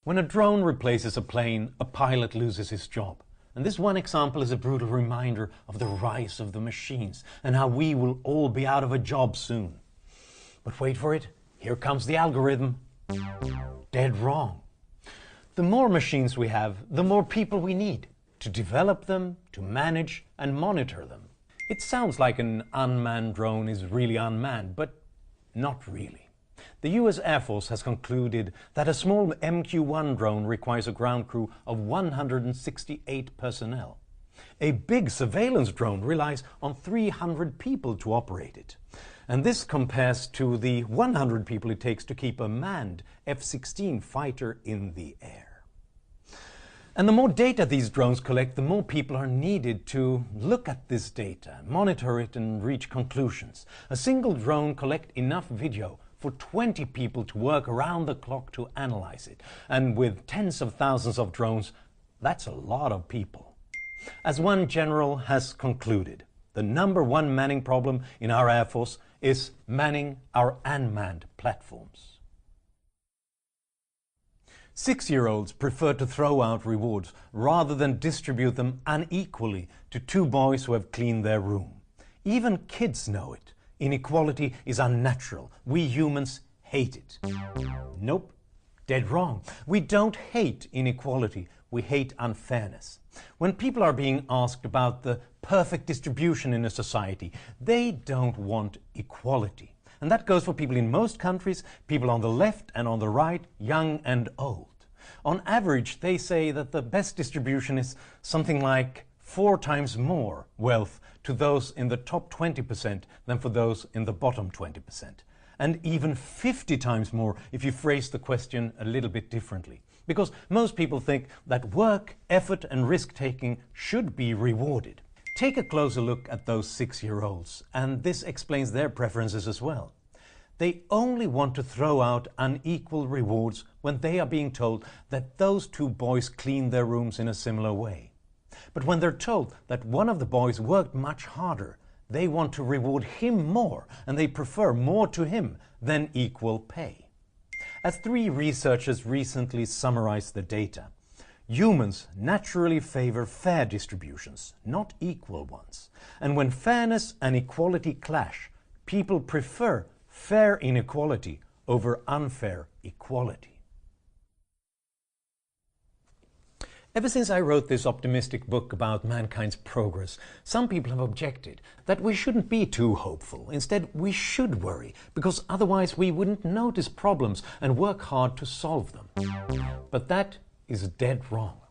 When a drone replaces a plane, a pilot loses his job. And this one example is a brutal reminder of the rise of the machines and how we will all be out of a job soon. But wait for it, here comes the algorithm. Dead wrong. The more machines we have, the more people we need to develop them, to manage and monitor them. It sounds like an unmanned drone is really unmanned, but not really. The US Air Force has concluded that a small MQ-1 drone requires a ground crew of 168 personnel. A big surveillance drone relies on 300 people to operate it. And this compares to the 100 people it takes to keep a manned F-16 fighter in the air. And the more data these drones collect, the more people are needed to look at this data, monitor it and reach conclusions. A single drone collects enough video for 20 people to work around the clock to analyze it. And with tens of thousands of drones, that's a lot of people. As one general has concluded, the #1 manning problem in our Air Force is manning our unmanned platforms. 6-year-olds prefer to throw out rewards rather than distribute them unequally to 2 boys who have cleaned their room. Even kids know it. Inequality is unnatural. We humans hate it. Nope, dead wrong. We don't hate inequality, we hate unfairness. When people are being asked about the perfect distribution in a society, they don't want equality. And that goes for people in most countries, people on the left and on the right, young and old. On average, they say that the best distribution is something like 4 times more wealth to those in the top 20% than for those in the bottom 20%. And even 50 times more if you phrase the question a little bit differently. Because most people think that work, effort and risk-taking should be rewarded. Take a closer look at those 6-year-olds, and this explains their preferences as well. They only want to throw out unequal rewards when they are being told that those 2 boys cleaned their rooms in a similar way. But when they're told that one of the boys worked much harder, they want to reward him more, and they prefer more to him than equal pay. As 3 researchers recently summarized the data, humans naturally favor fair distributions, not equal ones. And when fairness and equality clash, people prefer fair inequality over unfair equality. Ever since I wrote this optimistic book about mankind's progress, some people have objected that we shouldn't be too hopeful. Instead, we should worry, because otherwise we wouldn't notice problems and work hard to solve them. But that is dead wrong.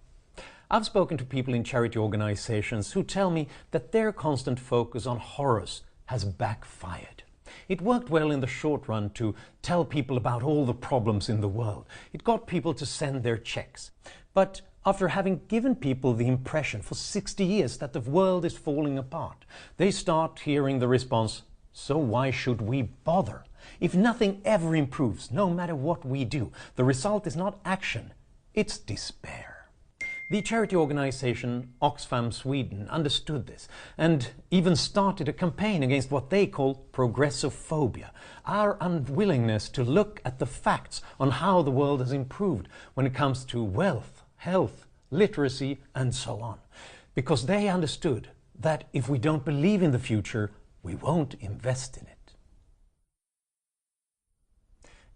I've spoken to people in charity organizations who tell me that their constant focus on horrors has backfired. It worked well in the short run to tell people about all the problems in the world. It got people to send their checks. But after having given people the impression for 60 years that the world is falling apart, they start hearing the response, so why should we bother? If nothing ever improves, no matter what we do, the result is not action, it's despair. The charity organization Oxfam Sweden understood this and even started a campaign against what they call progressophobia, our unwillingness to look at the facts on how the world has improved when it comes to wealth, health, literacy and so on. Because they understood that if we don't believe in the future, we won't invest in it.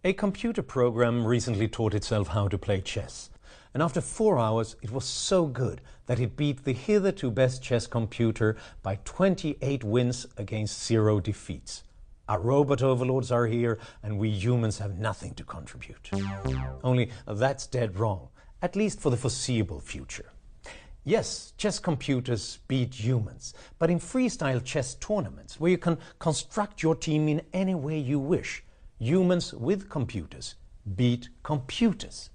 A computer program recently taught itself how to play chess. And after 4 hours, it was so good that it beat the hitherto best chess computer by 28 wins against 0 defeats. Our robot overlords are here, and we humans have nothing to contribute. Only that's dead wrong, at least for the foreseeable future. Yes, chess computers beat humans, but in freestyle chess tournaments, where you can construct your team in any way you wish, humans with computers beat computers.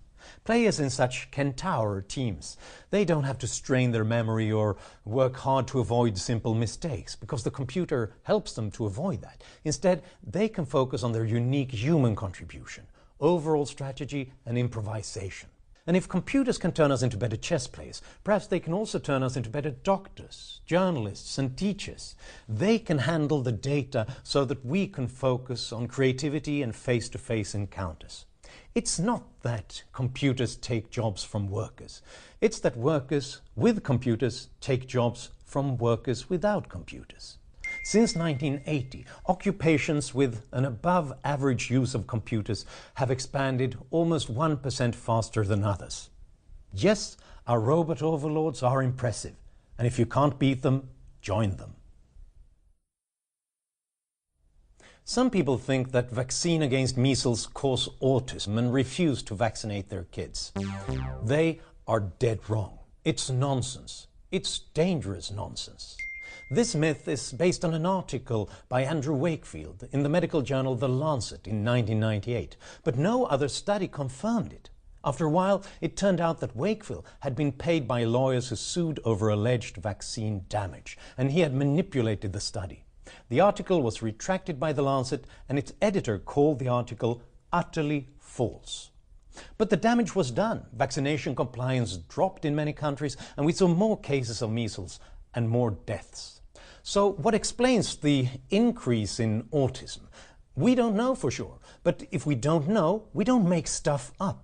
Players in such Centaur teams, they don't have to strain their memory or work hard to avoid simple mistakes, because the computer helps them to avoid that. Instead, they can focus on their unique human contribution, overall strategy and improvisation. And if computers can turn us into better chess players, perhaps they can also turn us into better doctors, journalists and teachers. They can handle the data so that we can focus on creativity and face-to-face encounters. It's not that computers take jobs from workers. It's that workers with computers take jobs from workers without computers. Since 1980, occupations with an above-average use of computers have expanded almost 1% faster than others. Yes, our robot overlords are impressive, and if you can't beat them, join them. Some people think that vaccine against measles cause autism and refuse to vaccinate their kids. They are dead wrong. It's nonsense. It's dangerous nonsense. This myth is based on an article by Andrew Wakefield in the medical journal The Lancet in 1998, but no other study confirmed it. After a while, it turned out that Wakefield had been paid by lawyers who sued over alleged vaccine damage, and he had manipulated the study. The article was retracted by The Lancet, and its editor called the article utterly false. But the damage was done. Vaccination compliance dropped in many countries, and we saw more cases of measles and more deaths. So what explains the increase in autism? We don't know for sure, but if we don't know, we don't make stuff up.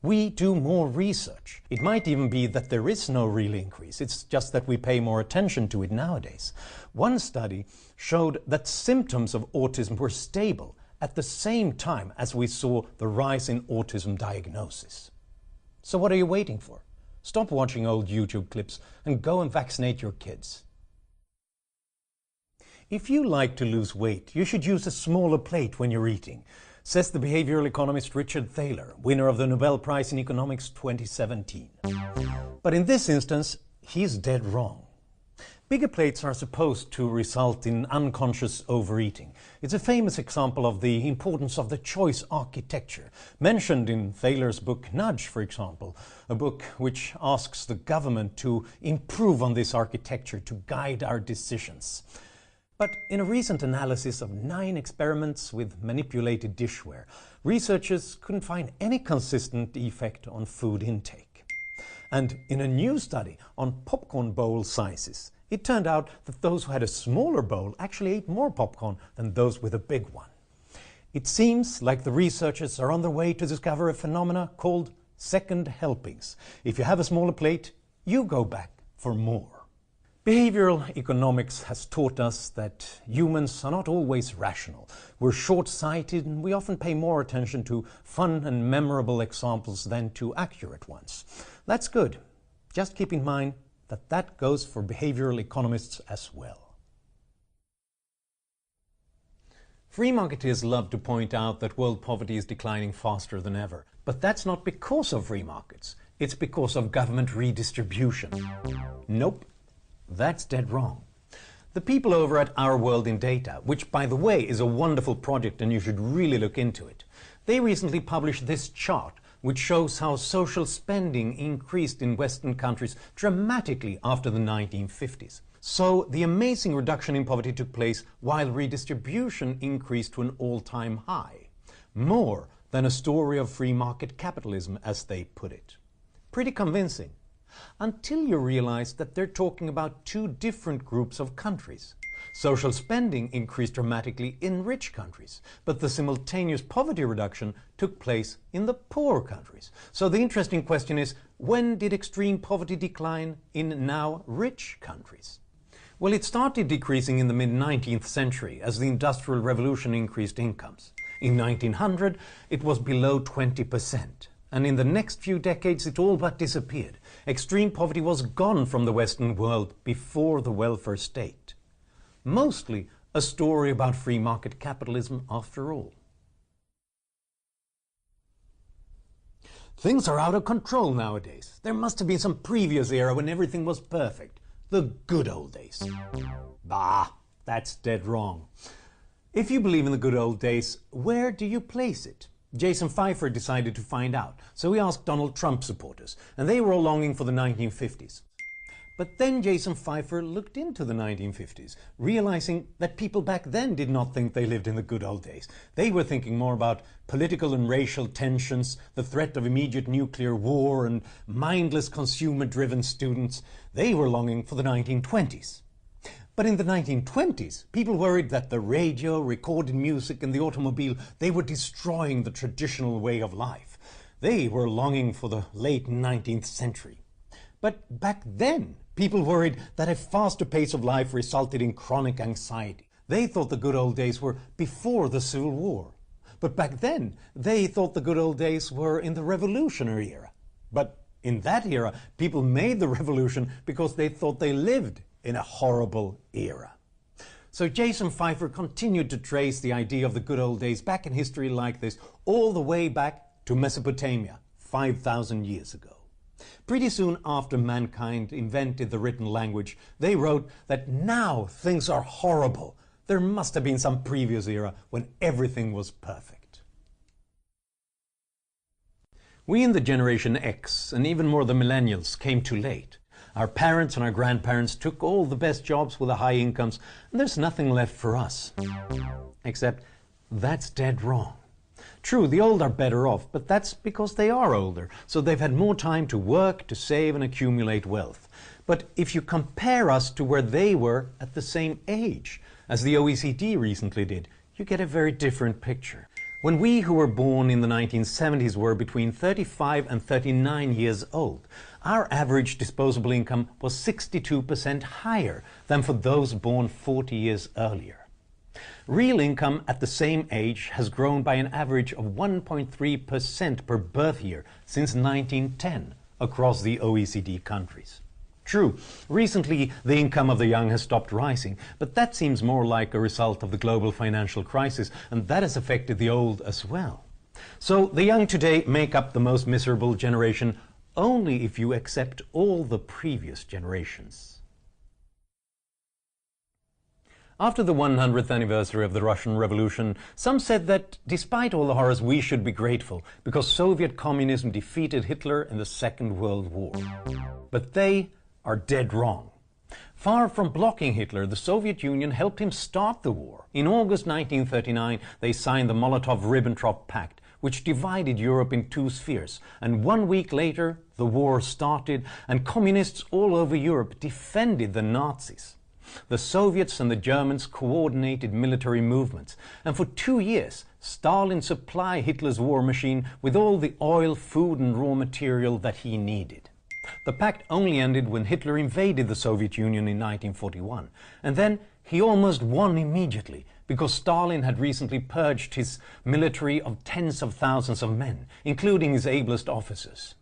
We do more research. It might even be that there is no real increase. It's just that we pay more attention to it nowadays. One study showed that symptoms of autism were stable at the same time as we saw the rise in autism diagnosis. So what are you waiting for? Stop watching old YouTube clips and go and vaccinate your kids. If you like to lose weight, you should use a smaller plate when you're eating, says the behavioral economist Richard Thaler, winner of the Nobel Prize in Economics 2017. But in this instance, he's dead wrong. Bigger plates are supposed to result in unconscious overeating. It's a famous example of the importance of the choice architecture, mentioned in Thaler's book Nudge, for example, a book which asks the government to improve on this architecture to guide our decisions. But in a recent analysis of 9 experiments with manipulated dishware, researchers couldn't find any consistent effect on food intake. And in a new study on popcorn bowl sizes, it turned out that those who had a smaller bowl actually ate more popcorn than those with a big one. It seems like the researchers are on their way to discover a phenomena called second helpings. If you have a smaller plate, you go back for more. Behavioral economics has taught us that humans are not always rational. We're short-sighted and we often pay more attention to fun and memorable examples than to accurate ones. That's good. Just keep in mind that that goes for behavioral economists as well. Free marketeers love to point out that world poverty is declining faster than ever. But that's not because of free markets. It's because of government redistribution. Nope. That's dead wrong. The people over at Our World in Data, which by the way is a wonderful project and you should really look into it, they recently published this chart which shows how social spending increased in Western countries dramatically after the 1950s. So the amazing reduction in poverty took place while redistribution increased to an all-time high. More than a story of free market capitalism, as they put it. Pretty convincing. Until you realize that they're talking about 2 different groups of countries. Social spending increased dramatically in rich countries, but the simultaneous poverty reduction took place in the poor countries. So the interesting question is, when did extreme poverty decline in now rich countries? Well, it started decreasing in the mid-19th century as the Industrial Revolution increased incomes. In 1900, it was below 20%. And in the next few decades it all but disappeared. Extreme poverty was gone from the Western world before the welfare state. Mostly a story about free market capitalism after all. Things are out of control nowadays. There must have been some previous era when everything was perfect. The good old days. Bah, that's dead wrong. If you believe in the good old days, where do you place it? Jason Pfeiffer decided to find out, so he asked Donald Trump supporters, and they were all longing for the 1950s. But then Jason Pfeiffer looked into the 1950s, realizing that people back then did not think they lived in the good old days. They were thinking more about political and racial tensions, the threat of immediate nuclear war, and mindless consumer-driven students. They were longing for the 1920s. But in the 1920s, people worried that the radio, recorded music and the automobile, they were destroying the traditional way of life. They were longing for the late 19th century. But back then, people worried that a faster pace of life resulted in chronic anxiety. They thought the good old days were before the Civil War. But back then, they thought the good old days were in the Revolutionary era. But in that era, people made the revolution because they thought they lived in a horrible era. So Jason Pfeiffer continued to trace the idea of the good old days back in history like this, all the way back to Mesopotamia, 5,000 years ago. Pretty soon after mankind invented the written language, they wrote that now things are horrible. There must have been some previous era when everything was perfect. We in the Generation X, and even more the millennials, came too late. Our parents and our grandparents took all the best jobs with the high incomes, and there's nothing left for us. Except that's dead wrong. True, the old are better off, but that's because they are older, so they've had more time to work, to save and accumulate wealth. But if you compare us to where they were at the same age, as the OECD recently did, you get a very different picture. When we who were born in the 1970s were between 35 and 39 years old, our average disposable income was 62% higher than for those born 40 years earlier. Real income at the same age has grown by an average of 1.3% per birth year since 1910 across the OECD countries. True, recently the income of the young has stopped rising, but that seems more like a result of the global financial crisis, and that has affected the old as well. So the young today make up the most miserable generation only if you accept all the previous generations. After the 100th anniversary of the Russian Revolution, some said that despite all the horrors we should be grateful because Soviet communism defeated Hitler in the Second World War. But they are dead wrong. Far from blocking Hitler, the Soviet Union helped him start the war. In August 1939, they signed the Molotov-Ribbentrop Pact, which divided Europe in two spheres. And 1 week later, the war started, and communists all over Europe defended the Nazis. The Soviets and the Germans coordinated military movements, and for 2 years, Stalin supplied Hitler's war machine with all the oil, food and raw material that he needed. The pact only ended when Hitler invaded the Soviet Union in 1941, and then he almost won immediately, because Stalin had recently purged his military of tens of thousands of men, including his ablest officers.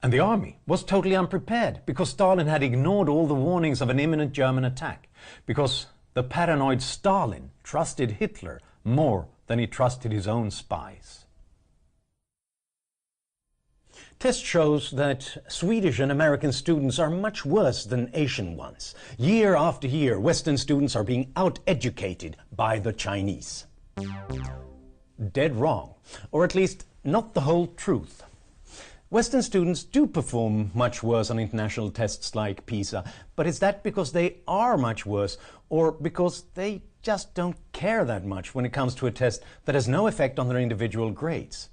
And the army was totally unprepared, because Stalin had ignored all the warnings of an imminent German attack, because the paranoid Stalin trusted Hitler more than he trusted his own spies. Test shows that Swedish and American students are much worse than Asian ones. Year after year, Western students are being out-educated by the Chinese. Dead wrong, or at least not the whole truth. Western students do perform much worse on international tests like PISA, but is that because they are much worse, or because they just don't care that much when it comes to a test that has no effect on their individual grades?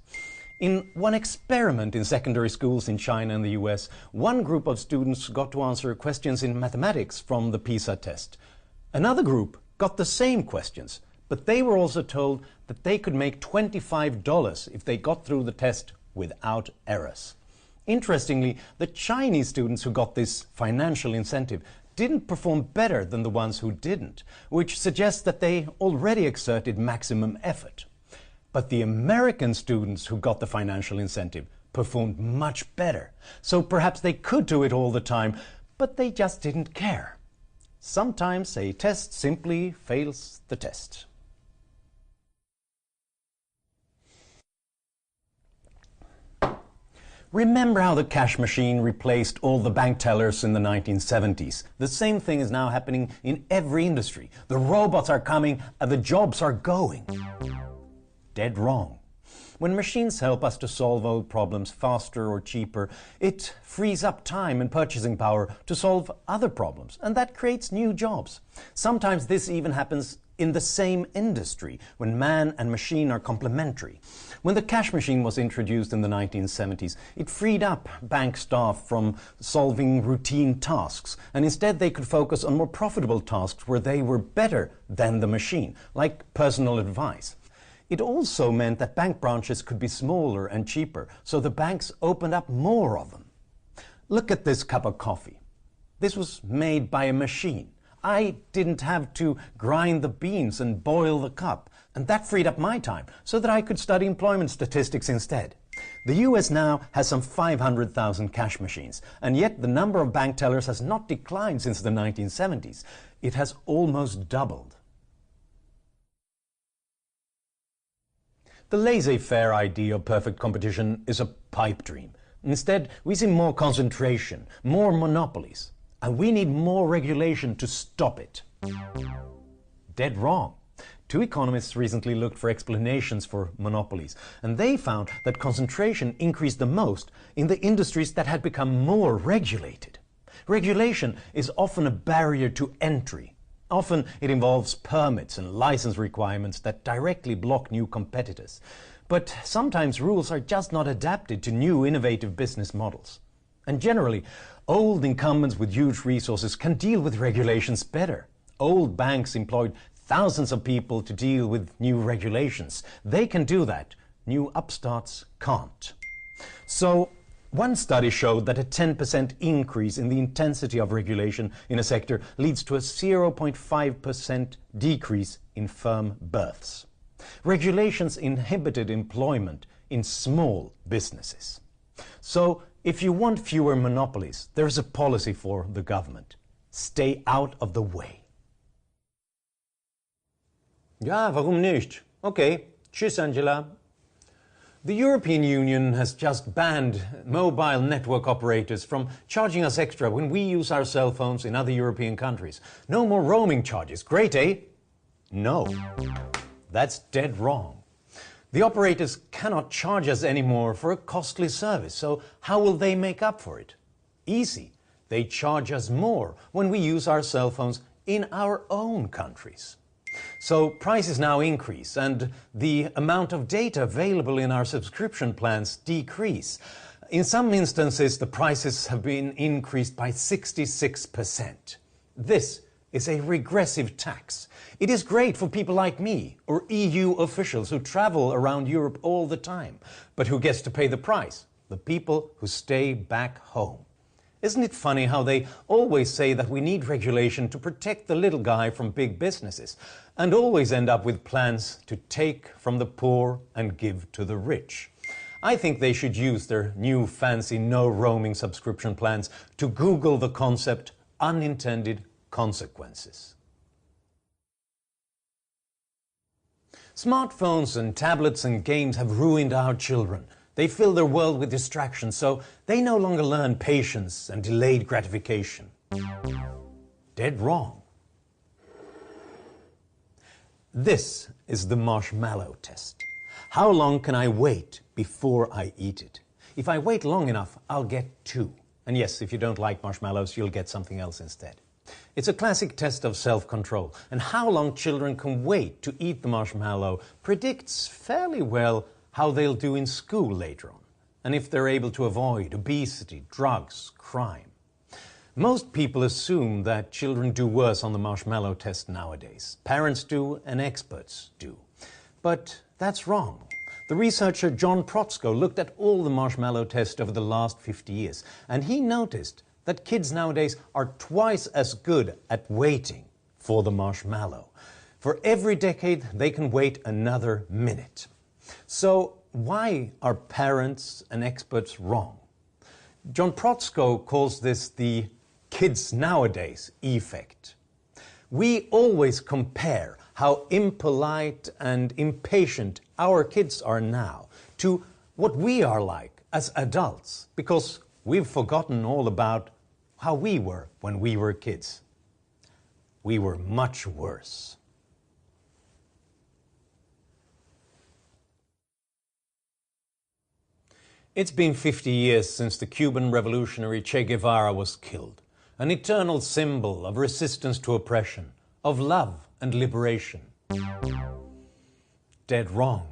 In one experiment in secondary schools in China and the US, one group of students got to answer questions in mathematics from the PISA test. Another group got the same questions, but they were also told that they could make $25 if they got through the test without errors. Interestingly, the Chinese students who got this financial incentive didn't perform better than the ones who didn't, which suggests that they already exerted maximum effort. But the American students who got the financial incentive performed much better. So perhaps they could do it all the time, but they just didn't care. Sometimes a test simply fails the test. Remember how the cash machine replaced all the bank tellers in the 1970s? The same thing is now happening in every industry. The robots are coming and the jobs are going. Dead wrong. When machines help us to solve old problems faster or cheaper, it frees up time and purchasing power to solve other problems, and that creates new jobs. Sometimes this even happens in the same industry, when man and machine are complementary. When the cash machine was introduced in the 1970s, it freed up bank staff from solving routine tasks, and instead they could focus on more profitable tasks where they were better than the machine, like personal advice. It also meant that bank branches could be smaller and cheaper, so the banks opened up more of them. Look at this cup of coffee. This was made by a machine. I didn't have to grind the beans and boil the cup, and that freed up my time so that I could study employment statistics instead. The US now has some 500,000 cash machines, and yet the number of bank tellers has not declined since the 1970s. It has almost doubled. The laissez-faire idea of perfect competition is a pipe dream. Instead, we see more concentration, more monopolies, and we need more regulation to stop it. Dead wrong. Two economists recently looked for explanations for monopolies, and they found that concentration increased the most in the industries that had become more regulated. Regulation is often a barrier to entry. Often it involves permits and license requirements that directly block new competitors. But sometimes rules are just not adapted to new innovative business models. And generally, old incumbents with huge resources can deal with regulations better. Old banks employed thousands of people to deal with new regulations. They can do that. New upstarts can't. So, one study showed that a 10% increase in the intensity of regulation in a sector leads to a 0.5% decrease in firm births. Regulations inhibited employment in small businesses. So, if you want fewer monopolies, there is a policy for the government. Stay out of the way. Ja, warum nicht? Okay, tschüss Angela. The European Union has just banned mobile network operators from charging us extra when we use our cell phones in other European countries. No more roaming charges. Great, eh? No. That's dead wrong. The operators cannot charge us anymore for a costly service, so how will they make up for it? Easy. They charge us more when we use our cell phones in our own countries. So prices now increase and the amount of data available in our subscription plans decrease. In some instances, the prices have been increased by 66%. This is a regressive tax. It is great for people like me or EU officials who travel around Europe all the time. But who gets to pay the price? The people who stay back home. Isn't it funny how they always say that we need regulation to protect the little guy from big businesses, and always end up with plans to take from the poor and give to the rich? I think they should use their new fancy no-roaming subscription plans to Google the concept unintended consequences. Smartphones and tablets and games have ruined our children. They fill their world with distractions, so they no longer learn patience and delayed gratification. Dead wrong. This is the marshmallow test. How long can I wait before I eat it? If I wait long enough, I'll get 2. And yes, if you don't like marshmallows, you'll get something else instead. It's a classic test of self-control, and how long children can wait to eat the marshmallow predicts fairly well how they'll do in school later on, and if they're able to avoid obesity, drugs, crime. Most people assume that children do worse on the marshmallow test nowadays. Parents do and experts do. But that's wrong. The researcher John Protzko looked at all the marshmallow tests over the last 50 years, and he noticed that kids nowadays are twice as good at waiting for the marshmallow. For every decade, they can wait another minute. So why are parents and experts wrong? John Protzko calls this the kids nowadays effect. We always compare how impolite and impatient our kids are now to what we are like as adults, because we've forgotten all about how we were when we were kids. We were much worse. It's been 50 years since the Cuban revolutionary Che Guevara was killed, an eternal symbol of resistance to oppression, of love and liberation. Dead wrong.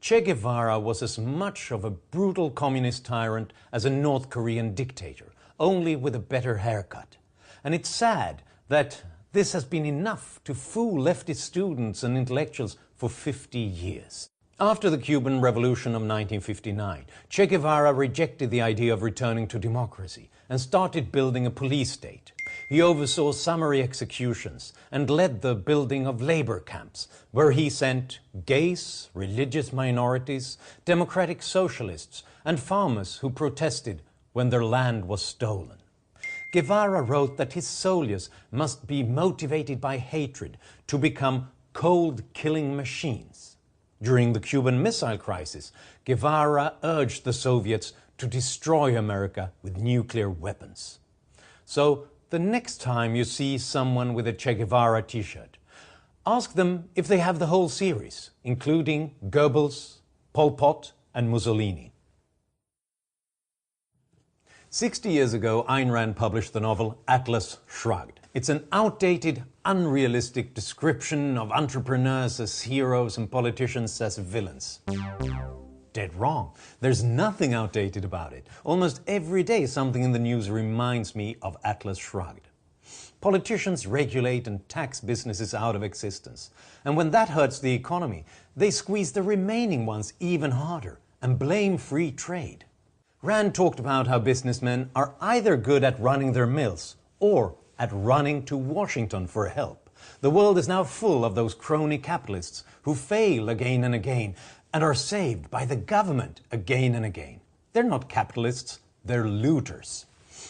Che Guevara was as much of a brutal communist tyrant as a North Korean dictator, only with a better haircut. And it's sad that this has been enough to fool leftist students and intellectuals for 50 years. After the Cuban Revolution of 1959, Che Guevara rejected the idea of returning to democracy and started building a police state. He oversaw summary executions and led the building of labor camps, where he sent gays, religious minorities, democratic socialists, and farmers who protested when their land was stolen. Guevara wrote that his soldiers must be motivated by hatred to become cold-killing machines. During the Cuban Missile Crisis, Guevara urged the Soviets to destroy America with nuclear weapons. So, the next time you see someone with a Che Guevara t-shirt, ask them if they have the whole series, including Goebbels, Pol Pot, and Mussolini. 60 years ago, Ayn Rand published the novel Atlas Shrugged. It's an outdated, unrealistic description of entrepreneurs as heroes and politicians as villains. Dead wrong. There's nothing outdated about it. Almost every day something in the news reminds me of Atlas Shrugged. Politicians regulate and tax businesses out of existence. And when that hurts the economy, they squeeze the remaining ones even harder and blame free trade. Rand talked about how businessmen are either good at running their mills or at running to Washington for help. The world is now full of those crony capitalists who fail again and again and are saved by the government again and again. They're not capitalists, they're looters.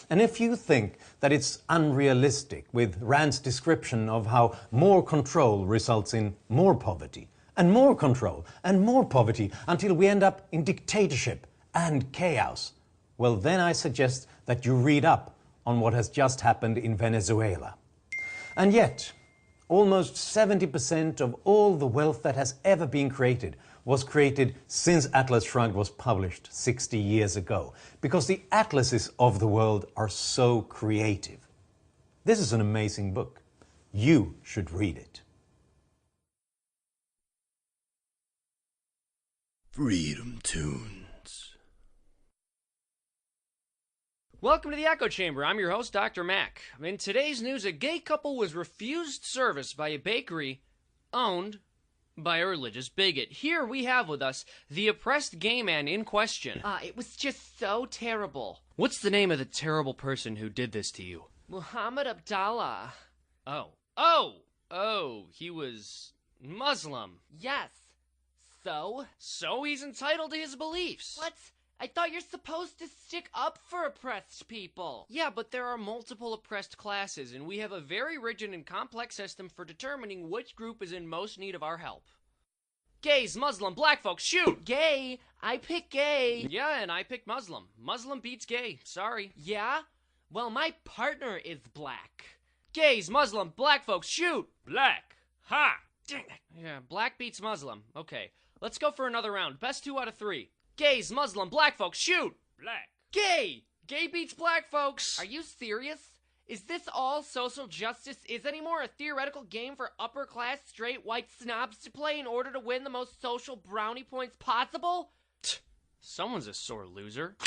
And if you think that it's unrealistic with Rand's description of how more control results in more poverty, and more control and more poverty until we end up in dictatorship and chaos, well then I suggest that you read up on what has just happened in Venezuela. And yet, almost 70% of all the wealth that has ever been created was created since Atlas Shrugged was published 60 years ago, because the atlases of the world are so creative. This is an amazing book. You should read it. Freedom Toons. Welcome to the Echo Chamber. I'm your host, Dr. Mac. In today's news, a gay couple was refused service by a bakery owned by a religious bigot. Here we have with us the oppressed gay man in question. It was just so terrible. What's the name of the terrible person who did this to you? Muhammad Abdallah. Oh, he was Muslim. Yes. So? So he's entitled to his beliefs. What? I thought you're supposed to stick up for oppressed people. Yeah, but there are multiple oppressed classes, and we have a very rigid and complex system for determining which group is in most need of our help. Gays, Muslim, black folks, shoot! Gay? I pick gay. Yeah, and I picked Muslim. Muslim beats gay. Sorry. Yeah? Well, my partner is black. Gays, Muslim, black folks, shoot! Black. Ha! Dang it. Yeah, black beats Muslim. Okay, let's go for another round. Best 2 out of 3. Gays, Muslim, black folks, shoot! Black. Gay! Gay beats black folks! Are you serious? Is this all social justice is anymore a theoretical game for upper-class straight white snobs to play in order to win the most social brownie points possible? Someone's a sore loser.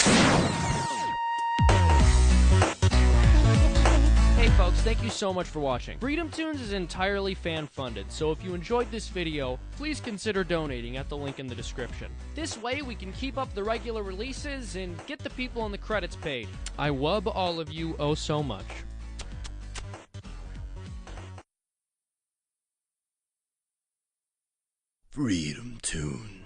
Hey folks, thank you so much for watching. Freedom Toons is entirely fan-funded, so if you enjoyed this video, please consider donating at the link in the description. This way we can keep up the regular releases and get the people in the credits paid. I love all of you oh so much. Freedom Toons.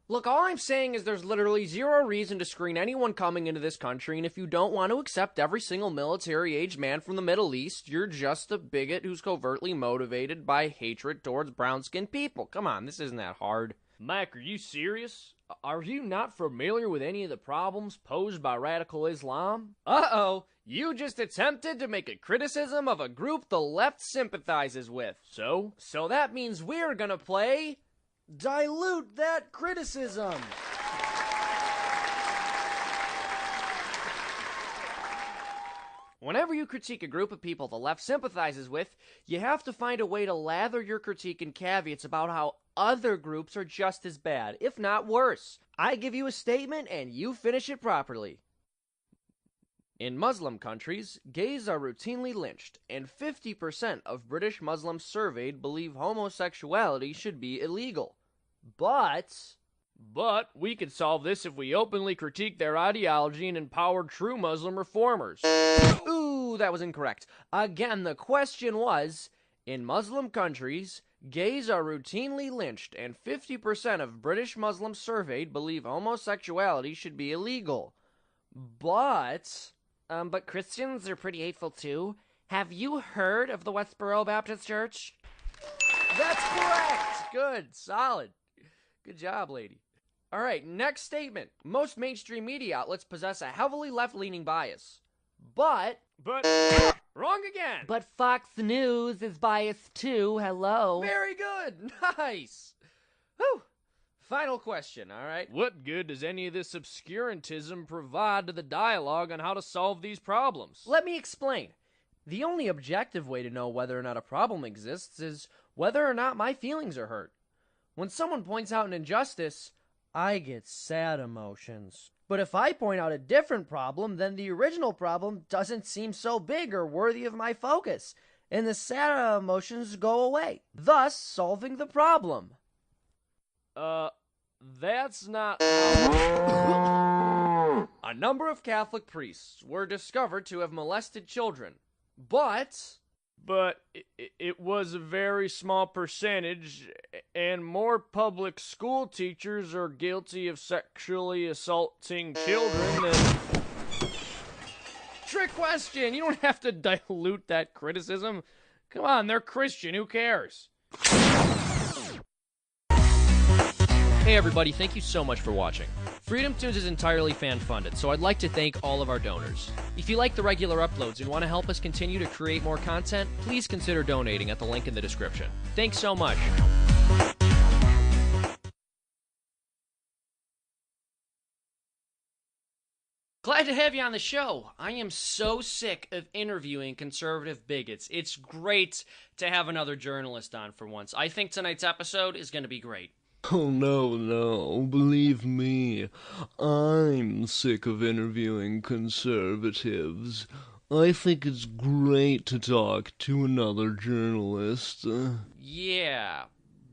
Look, all I'm saying is there's literally zero reason to screen anyone coming into this country, and if you don't want to accept every single military-aged man from the Middle East, you're just a bigot who's covertly motivated by hatred towards brown-skinned people. Come on, this isn't that hard. Mike, are you serious? Are you not familiar with any of the problems posed by radical Islam? Uh-oh, you just attempted to make a criticism of a group the left sympathizes with. So? So that means we're gonna play Dilute That Criticism. Whenever you critique a group of people the left sympathizes with, you have to find a way to lather your critique in caveats about how other groups are just as bad, if not worse. I give you a statement and you finish it properly. In Muslim countries, gays are routinely lynched, and 50% of British Muslims surveyed believe homosexuality should be illegal. But we could solve this if we openly critique their ideology and empower true Muslim reformers. Ooh, that was incorrect. Again, the question was, in Muslim countries, gays are routinely lynched, and 50% of British Muslims surveyed believe homosexuality should be illegal. But Christians are pretty hateful too. Have you heard of the Westboro Baptist Church? That's correct! Good, solid. Good job, lady. All right, next statement. Most mainstream media outlets possess a heavily left-leaning bias. But, wrong again. But Fox News is biased too, hello. Very good, nice. Whew. Final question, all right? What good does any of this obscurantism provide to the dialogue on how to solve these problems? Let me explain. The only objective way to know whether or not a problem exists is whether or not my feelings are hurt. When someone points out an injustice, I get sad emotions. But if I point out a different problem, then the original problem doesn't seem so big or worthy of my focus, and the sad emotions go away, thus solving the problem. That's not how... A number of Catholic priests were discovered to have molested children, but it was a very small percentage, and more public school teachers are guilty of sexually assaulting children than... Trick question! You don't have to dilute that criticism. Come on, they're Christian, who cares? Hey everybody, thank you so much for watching. Freedom Toons is entirely fan-funded, so I'd like to thank all of our donors. If you like the regular uploads and want to help us continue to create more content, please consider donating at the link in the description. Thanks so much. Glad to have you on the show. I am so sick of interviewing conservative bigots. It's great to have another journalist on for once. I think tonight's episode is going to be great. Oh, no, believe me, I'm sick of interviewing conservatives. I think it's great to talk to another journalist. Yeah,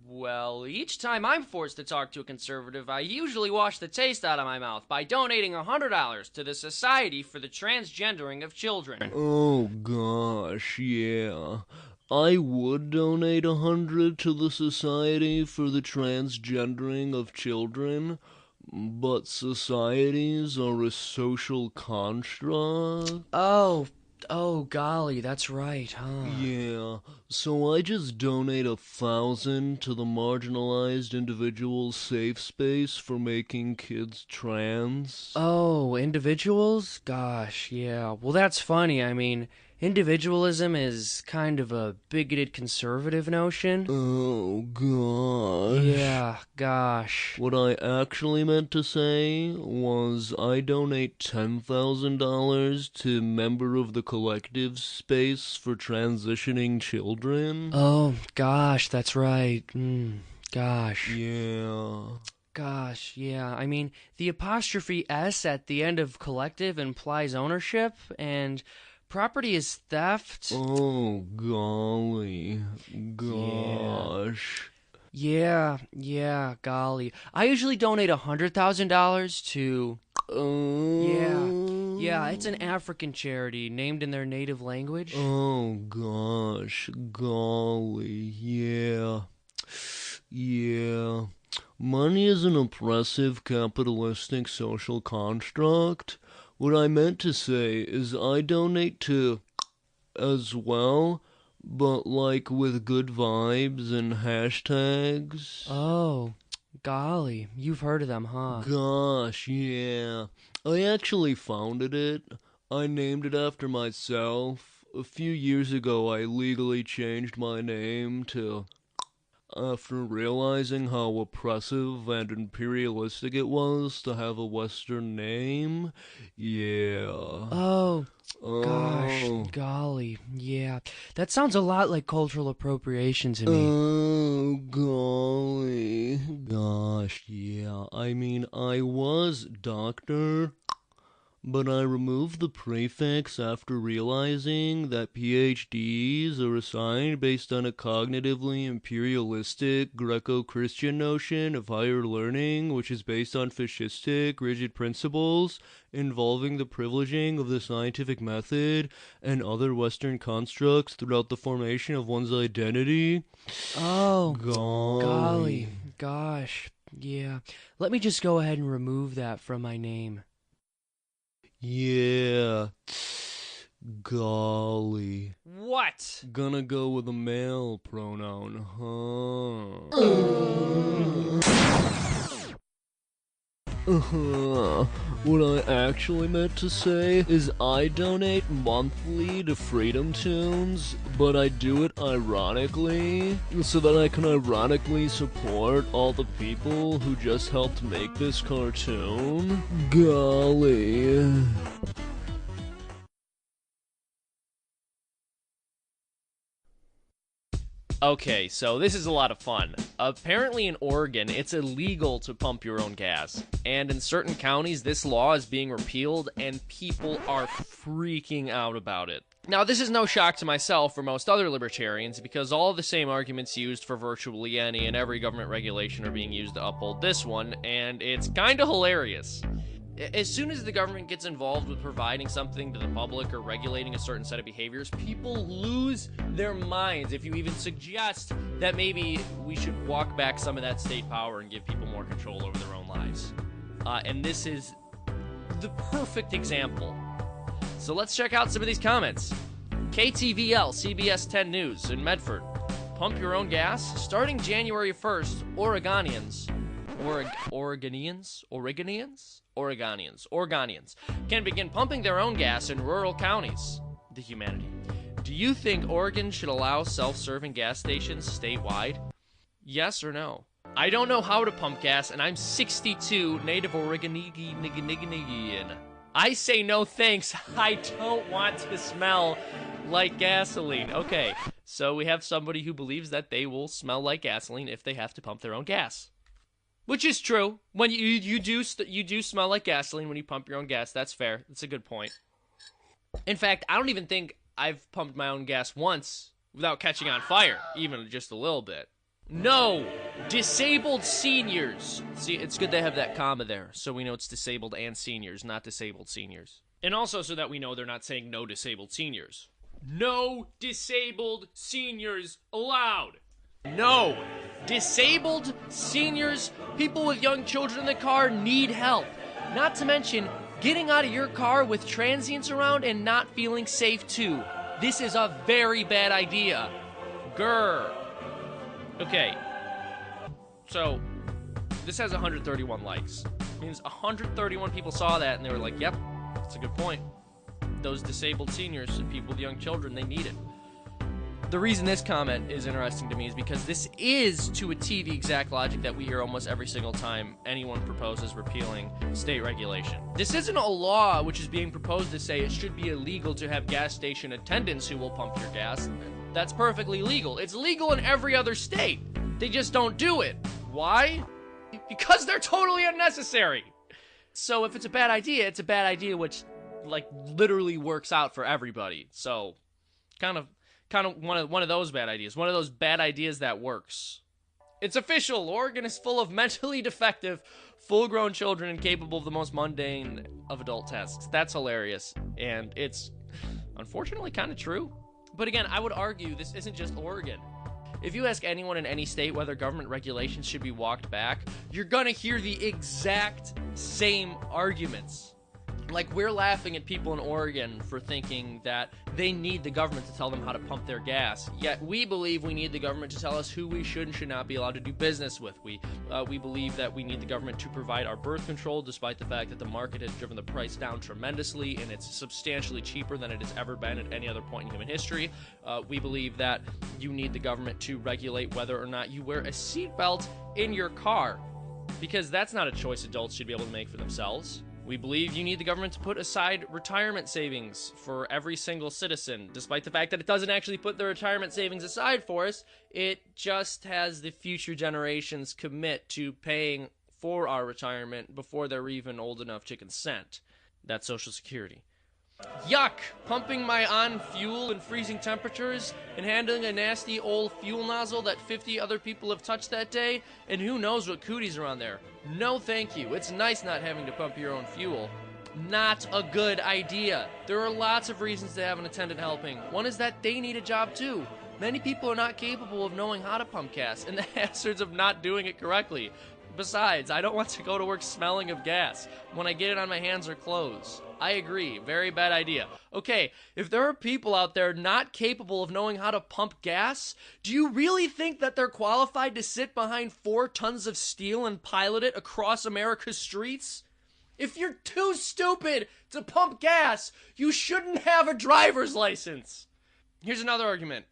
well, each time I'm forced to talk to a conservative, I usually wash the taste out of my mouth by donating $100 to the Society for the Transgendering of Children. Oh, gosh, yeah. I would donate $100 to the Society for the Transgendering of Children, but societies are a social construct. Oh, golly, that's right, huh? Yeah, so I just donate $1,000 to the Marginalized Individuals Safe Space for making kids trans. Oh, individuals? Gosh, yeah. Well, that's funny. I mean, individualism is kind of a bigoted conservative notion. Oh, gosh. Yeah, gosh. What I actually meant to say was I donate $10,000 to Member of the Collective Space for Transitioning Children. Oh, gosh, that's right. Gosh. Yeah. Gosh, yeah. I mean, the apostrophe S at the end of collective implies ownership, and property is theft. Oh, golly. Gosh. Yeah, golly. I usually donate $100,000 to... Yeah, it's an African charity named in their native language. Oh, gosh. Golly. Yeah. Money is an oppressive, capitalistic social construct. What I meant to say is I donate to as well, but like with good vibes and hashtags. Oh, golly. You've heard of them, huh? Gosh, yeah. I actually founded it. I named it after myself. A few years ago, I legally changed my name to... After realizing how oppressive and imperialistic it was to have a Western name, yeah. Oh, gosh, golly, yeah. That sounds a lot like cultural appropriation to me. Oh, golly. Gosh, yeah. I mean, I was Dr. but I removed the prefix after realizing that PhDs are assigned based on a cognitively imperialistic Greco-Christian notion of higher learning, which is based on fascistic, rigid principles involving the privileging of the scientific method and other Western constructs throughout the formation of one's identity. Oh, Golly. gosh, yeah. Let me just go ahead and remove that from my name. Yeah. Golly. What? Gonna go with a male pronoun, huh? What I actually meant to say is I donate monthly to Freedom Toons, but I do it ironically, so that I can ironically support all the people who just helped make this cartoon. Golly. Okay, so this is a lot of fun. Apparently in Oregon, it's illegal to pump your own gas. And in certain counties, this law is being repealed, and people are freaking out about it. Now, this is no shock to myself or most other libertarians, because all of the same arguments used for virtually any and every government regulation are being used to uphold this one, and it's kinda hilarious. As soon as the government gets involved with providing something to the public or regulating a certain set of behaviors, people lose their minds if you even suggest that maybe we should walk back some of that state power and give people more control over their own lives. And this is the perfect example. So let's check out some of these comments. KTVL, CBS 10 News in Medford. Pump your own gas? Starting January 1st, Oregonians can begin pumping their own gas in rural counties. The humanity. Do you think Oregon should allow self-serving gas stations statewide? Yes or no? I don't know how to pump gas, and I'm 62, native Oregonian. I say no thanks. I don't want to smell like gasoline. Okay, so we have somebody who believes that they will smell like gasoline if they have to pump their own gas. Which is true. When you do smell like gasoline when you pump your own gas. That's fair. That's a good point. In fact, I don't even think I've pumped my own gas once without catching on fire, even just a little bit. No, disabled seniors. See, it's good they have that comma there, so we know it's disabled and seniors, not disabled seniors. And also so that we know they're not saying no disabled seniors. No disabled seniors allowed. No, disabled seniors, people with young children in the car need help. Not to mention, getting out of your car with transients around and not feeling safe too. This is a very bad idea. Grr. Okay, so this has 131 likes. It means 131 people saw that and they were like, yep, that's a good point. Those disabled seniors and people with young children, they need it. The reason this comment is interesting to me is because this is, to a T, the exact logic that we hear almost every single time anyone proposes repealing state regulation. This isn't a law which is being proposed to say it should be illegal to have gas station attendants who will pump your gas. That's perfectly legal. It's legal in every other state. They just don't do it. Why? Because they're totally unnecessary. So if it's a bad idea, it's a bad idea which, like, literally works out for everybody. So, kind of one of those bad ideas. One of those bad ideas that works. It's official. Oregon is full of mentally defective, full-grown children incapable of the most mundane of adult tasks. That's hilarious. And it's, unfortunately, kind of true. But again, I would argue this isn't just Oregon. If you ask anyone in any state whether government regulations should be walked back, you're gonna hear the exact same arguments. Like, we're laughing at people in Oregon for thinking that they need the government to tell them how to pump their gas. Yet we believe we need the government to tell us who we should and should not be allowed to do business with. We believe that we need the government to provide our birth control, despite the fact that the market has driven the price down tremendously, and it's substantially cheaper than it has ever been at any other point in human history. We believe that you need the government to regulate whether or not you wear a seatbelt in your car, because that's not a choice adults should be able to make for themselves. We believe you need the government to put aside retirement savings for every single citizen, despite the fact that it doesn't actually put the retirement savings aside for us. It just has the future generations commit to paying for our retirement before they're even old enough to consent. That's Social Security. Yuck! Pumping my on fuel in freezing temperatures and handling a nasty old fuel nozzle that 50 other people have touched that day, and who knows what cooties are on there. No thank you. It's nice not having to pump your own fuel. Not a good idea. There are lots of reasons to have an attendant helping. One is that they need a job too. Many people are not capable of knowing how to pump gas, and the hazards of not doing it correctly. Besides, I don't want to go to work smelling of gas when I get it on my hands or clothes. I agree. Very bad idea. Okay, if there are people out there not capable of knowing how to pump gas, do you really think that they're qualified to sit behind 4 tons of steel and pilot it across America's streets? If you're too stupid to pump gas, you shouldn't have a driver's license. Here's another argument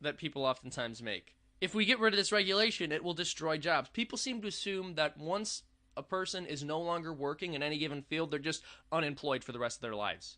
that people oftentimes make. If we get rid of this regulation, it will destroy jobs. People seem to assume that once a person is no longer working in any given field, they're just unemployed for the rest of their lives.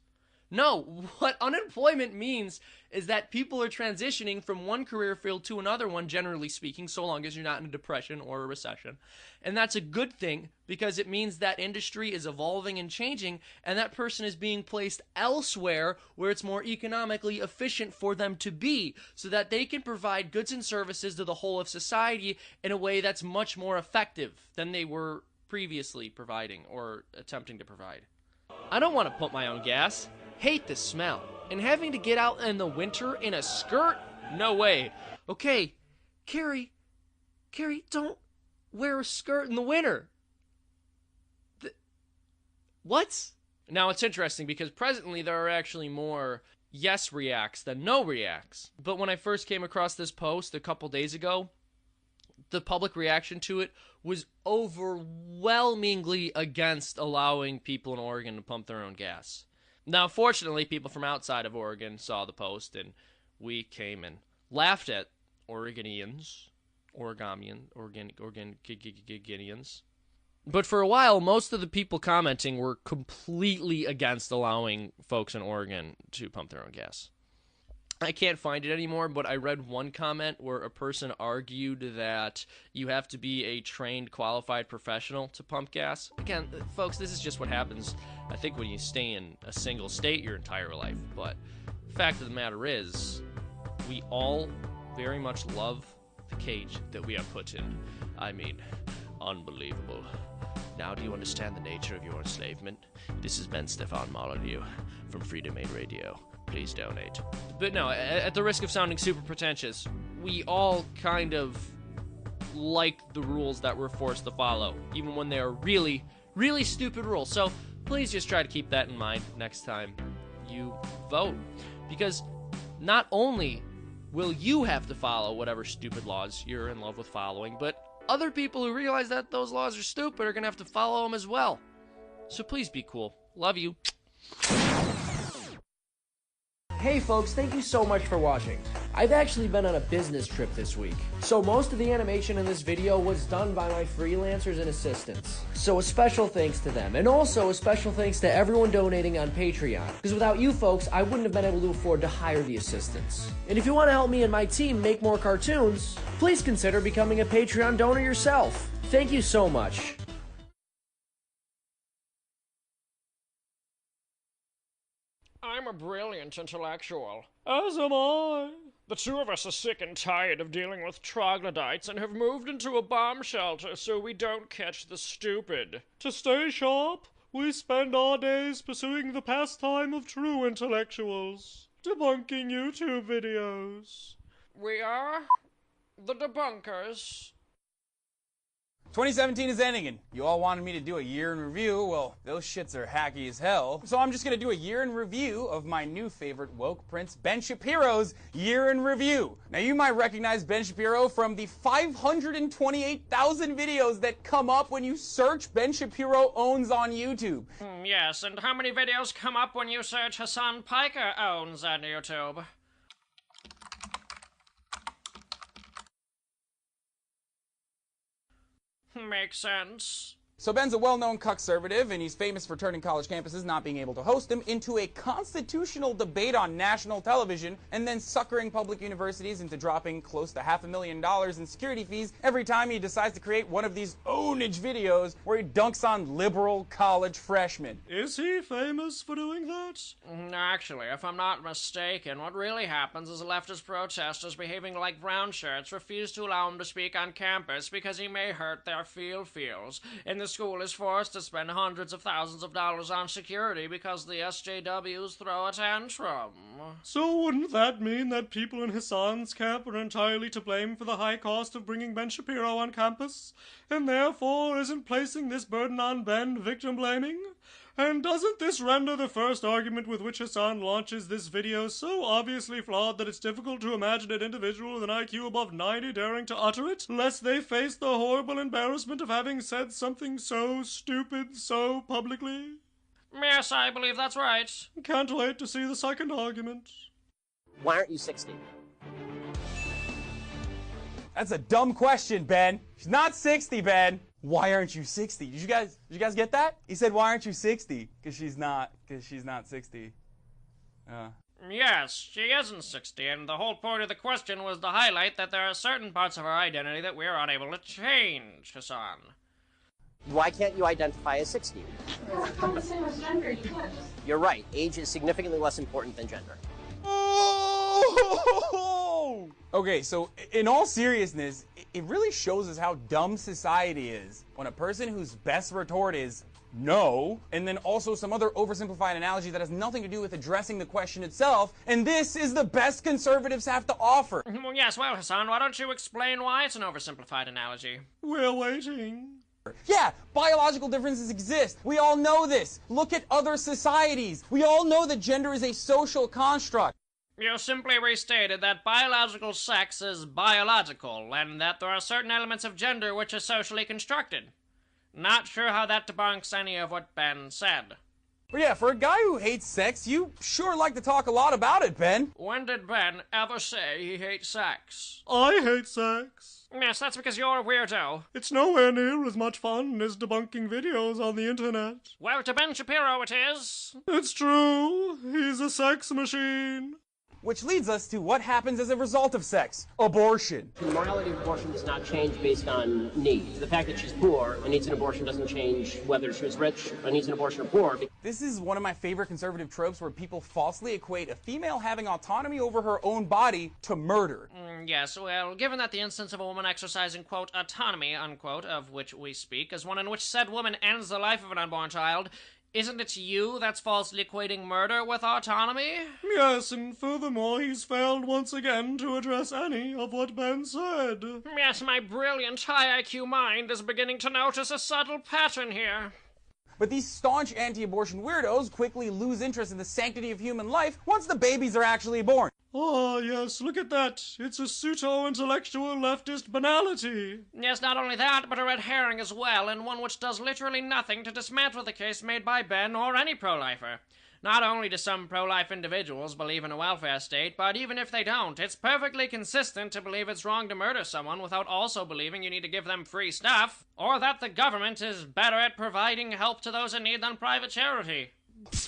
No, what unemployment means is that people are transitioning from one career field to another one, generally speaking, so long as you're not in a depression or a recession. And that's a good thing because it means that industry is evolving and changing, and that person is being placed elsewhere where it's more economically efficient for them to be, so that they can provide goods and services to the whole of society in a way that's much more effective than they were previously providing or attempting to provide. I don't want to pump my own gas. Hate the smell. And having to get out in the winter in a skirt? No way. Okay, Carrie, don't wear a skirt in the winter. What? Now, it's interesting because presently there are actually more yes reacts than no reacts. But when I first came across this post a couple days ago, the public reaction to it was overwhelmingly against allowing people in Oregon to pump their own gas. Now, fortunately, people from outside of Oregon saw the post, and we came and laughed at Oregonians. But for a while, most of the people commenting were completely against allowing folks in Oregon to pump their own gas. I can't find it anymore, but I read one comment where a person argued that you have to be a trained, qualified professional to pump gas. Again, folks, this is just what happens, I think, when you stay in a single state your entire life. But the fact of the matter is, we all very much love the cage that we are put in. I mean, unbelievable. Now do you understand the nature of your enslavement? This has been Stefan Molyneux from Freedom Aid Radio. Please donate. But no, at the risk of sounding super pretentious, we all kind of like the rules that we're forced to follow, even when they're really, really stupid rules. So please just try to keep that in mind next time you vote. Because not only will you have to follow whatever stupid laws you're in love with following, but other people who realize that those laws are stupid are going to have to follow them as well. So please be cool. Love you. Hey folks, thank you so much for watching. I've actually been on a business trip this week, so most of the animation in this video was done by my freelancers and assistants. So a special thanks to them, and also a special thanks to everyone donating on Patreon, because without you folks, I wouldn't have been able to afford to hire the assistants. And if you want to help me and my team make more cartoons, please consider becoming a Patreon donor yourself. Thank you so much. I'm a brilliant intellectual. As am I. The two of us are sick and tired of dealing with troglodytes and have moved into a bomb shelter so we don't catch the stupid. To stay sharp, we spend our days pursuing the pastime of true intellectuals, debunking YouTube videos. We are the debunkers. 2017 is ending, and you all wanted me to do a year in review. Well, those shits are hacky as hell. So I'm just gonna do a year in review of my new favorite woke prince, Ben Shapiro's year in review. Now, you might recognize Ben Shapiro from the 528,000 videos that come up when you search Ben Shapiro Owns on YouTube. Yes, and how many videos come up when you search Hassan Piker Owns on YouTube? Makes sense. So Ben's a well-known conservative, and he's famous for turning college campuses, not being able to host them, into a constitutional debate on national television, and then suckering public universities into dropping close to $500,000 in security fees every time he decides to create one of these ownage videos where he dunks on liberal college freshmen. Is he famous for doing that? Actually, if I'm not mistaken, what really happens is leftist protesters behaving like brown shirts refuse to allow him to speak on campus because he may hurt their feels. And the school is forced to spend hundreds of thousands of dollars on security because the SJWs throw a tantrum. So wouldn't that mean that people in Hassan's camp are entirely to blame for the high cost of bringing Ben Shapiro on campus, and therefore isn't placing this burden on Ben victim blaming? And doesn't this render the first argument with which Hassan launches this video so obviously flawed that it's difficult to imagine an individual with an IQ above 90 daring to utter it, lest they face the horrible embarrassment of having said something so stupid so publicly? Yes, I believe that's right. Can't wait to see the second argument. Why aren't you 60? That's a dumb question, Ben. She's not 60, Ben. Why aren't you 60? Did you guys get that? He said, why aren't you 60? Because she's not 60. Yes, she isn't 60, and the whole point of the question was to highlight that there are certain parts of her identity that we're unable to change, Hassan. Why can't you identify as 60? It's not the same as gender, you can't. You're right. Age is significantly less important than gender. Oh! Okay, so in all seriousness, it really shows us how dumb society is when a person whose best retort is no, and then also some other oversimplified analogy that has nothing to do with addressing the question itself, and this is the best conservatives have to offer. Yes, well, Hassan, why don't you explain why it's an oversimplified analogy? We're waiting. Yeah, biological differences exist. We all know this. Look at other societies. We all know that gender is a social construct. You simply restated that biological sex is biological, and that there are certain elements of gender which are socially constructed. Not sure how that debunks any of what Ben said. But yeah, for a guy who hates sex, you sure like to talk a lot about it, Ben. When did Ben ever say he hates sex? I hate sex. Yes, that's because you're a weirdo. It's nowhere near as much fun as debunking videos on the internet. Well, to Ben Shapiro it is. It's true. He's a sex machine. Which leads us to what happens as a result of sex. Abortion. The morality of abortion does not change based on need. The fact that she's poor and needs an abortion doesn't change whether she was rich or needs an abortion or poor. This is one of my favorite conservative tropes where people falsely equate a female having autonomy over her own body to murder. Yes, well, given that the instance of a woman exercising, quote, autonomy, unquote, of which we speak, is one in which said woman ends the life of an unborn child, isn't it you that's falsely equating murder with autonomy? Yes, and furthermore, he's failed once again to address any of what Ben said. Yes, my brilliant high IQ mind is beginning to notice a subtle pattern here. But these staunch anti-abortion weirdos quickly lose interest in the sanctity of human life once the babies are actually born. Ah, yes, look at that. It's a pseudo-intellectual leftist banality. Yes, not only that, but a red herring as well, and one which does literally nothing to dismantle the case made by Ben or any pro-lifer. Not only do some pro-life individuals believe in a welfare state, but even if they don't, it's perfectly consistent to believe it's wrong to murder someone without also believing you need to give them free stuff, or that the government is better at providing help to those in need than private charity.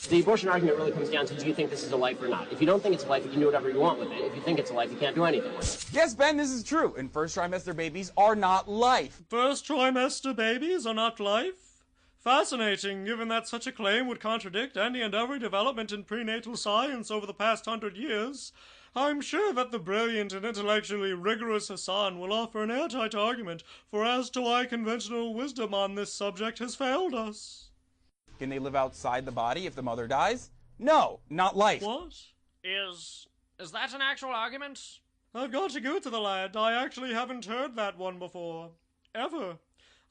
The abortion argument really comes down to, do you think this is a life or not? If you don't think it's a life, you can do whatever you want with it. If you think it's a life, you can't do anything with it. Yes, Ben, this is true. And first trimester babies are not life. First trimester babies are not life? Fascinating, given that such a claim would contradict any and every development in prenatal science over the past 100 years. I'm sure that the brilliant and intellectually rigorous Hassan will offer an airtight argument for as to why conventional wisdom on this subject has failed us. Can they live outside the body if the mother dies? No, not life. What? Is that an actual argument? I've got to go to the lad. I actually haven't heard that one before. Ever.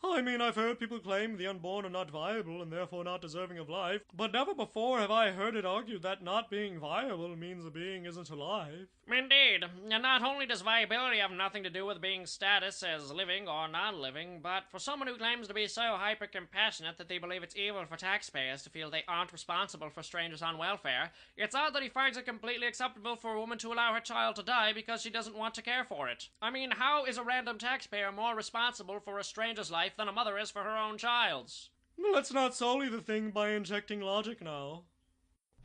I mean, I've heard people claim the unborn are not viable and therefore not deserving of life, but never before have I heard it argued that not being viable means a being isn't alive. Indeed. And not only does viability have nothing to do with being status as living or non-living, but for someone who claims to be so hyper-compassionate that they believe it's evil for taxpayers to feel they aren't responsible for strangers on welfare, it's odd that he finds it completely acceptable for a woman to allow her child to die because she doesn't want to care for it. I mean, how is a random taxpayer more responsible for a stranger's life life than a mother is for her own child's. Well, let's not sully the thing by injecting logic now.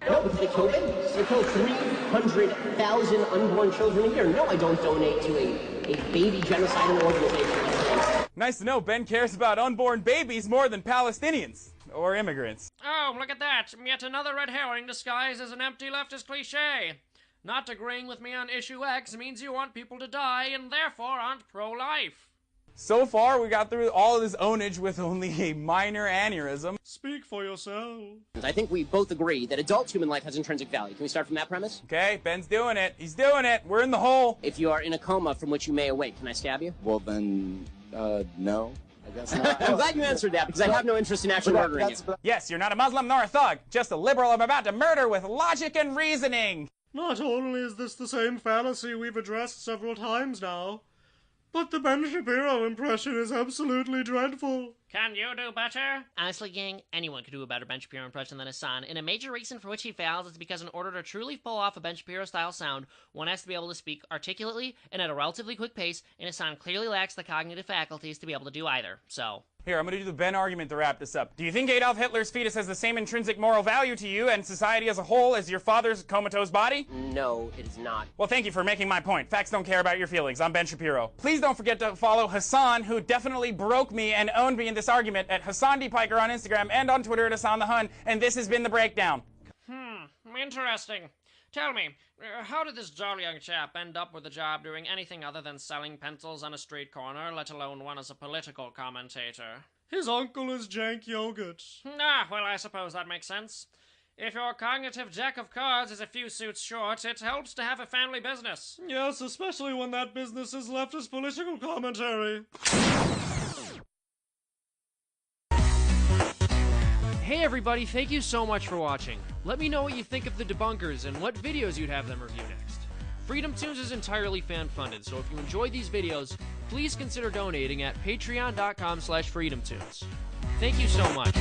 No, they kill babies. They kill 300,000 unborn children a year. No, I don't donate to a baby genocidal organization. Nice to know Ben cares about unborn babies more than Palestinians. Or immigrants. Oh, look at that. Yet another red herring disguised as an empty leftist cliche. Not agreeing with me on issue X means you want people to die and therefore aren't pro-life. So far, we got through all of this ownage with only a minor aneurysm. Speak for yourself. I think we both agree that adult human life has intrinsic value. Can we start from that premise? Okay, Ben's doing it. He's doing it. We're in the hole. If you are in a coma from which you may awake, can I stab you? Well, then, no. I guess not. I'm glad you answered that, because I have no interest in actually murdering you. Yes, you're not a Muslim nor a thug. Just a liberal I'm about to murder with logic and reasoning. Not only is this the same fallacy we've addressed several times now, but the Ben Shapiro impression is absolutely dreadful. Can you do better? Honestly, gang, anyone could do a better Ben Shapiro impression than Hassan, and a major reason for which he fails is because in order to truly pull off a Ben Shapiro-style sound, one has to be able to speak articulately and at a relatively quick pace, and Hassan clearly lacks the cognitive faculties to be able to do either, so... Here, I'm going to do the Ben argument to wrap this up. Do you think Adolf Hitler's fetus has the same intrinsic moral value to you and society as a whole as your father's comatose body? No, it is not. Well, thank you for making my point. Facts don't care about your feelings. I'm Ben Shapiro. Please don't forget to follow Hassan, who definitely broke me and owned me in this argument, at Hassan D. Piker on Instagram and on Twitter at Hassan the Hun, and this has been The Breakdown. Interesting. Tell me, how did this jolly young chap end up with a job doing anything other than selling pencils on a street corner, let alone one as a political commentator? His uncle is Jank Yogurt. Ah, well, I suppose that makes sense. If your cognitive jack of cards is a few suits short, it helps to have a family business. Yes, especially when that business is leftist political commentary. Hey everybody, thank you so much for watching. Let me know what you think of the debunkers and what videos you'd have them review next. Freedom Toons is entirely fan-funded, so if you enjoy these videos, please consider donating at patreon.com/freedomtoons. Thank you so much.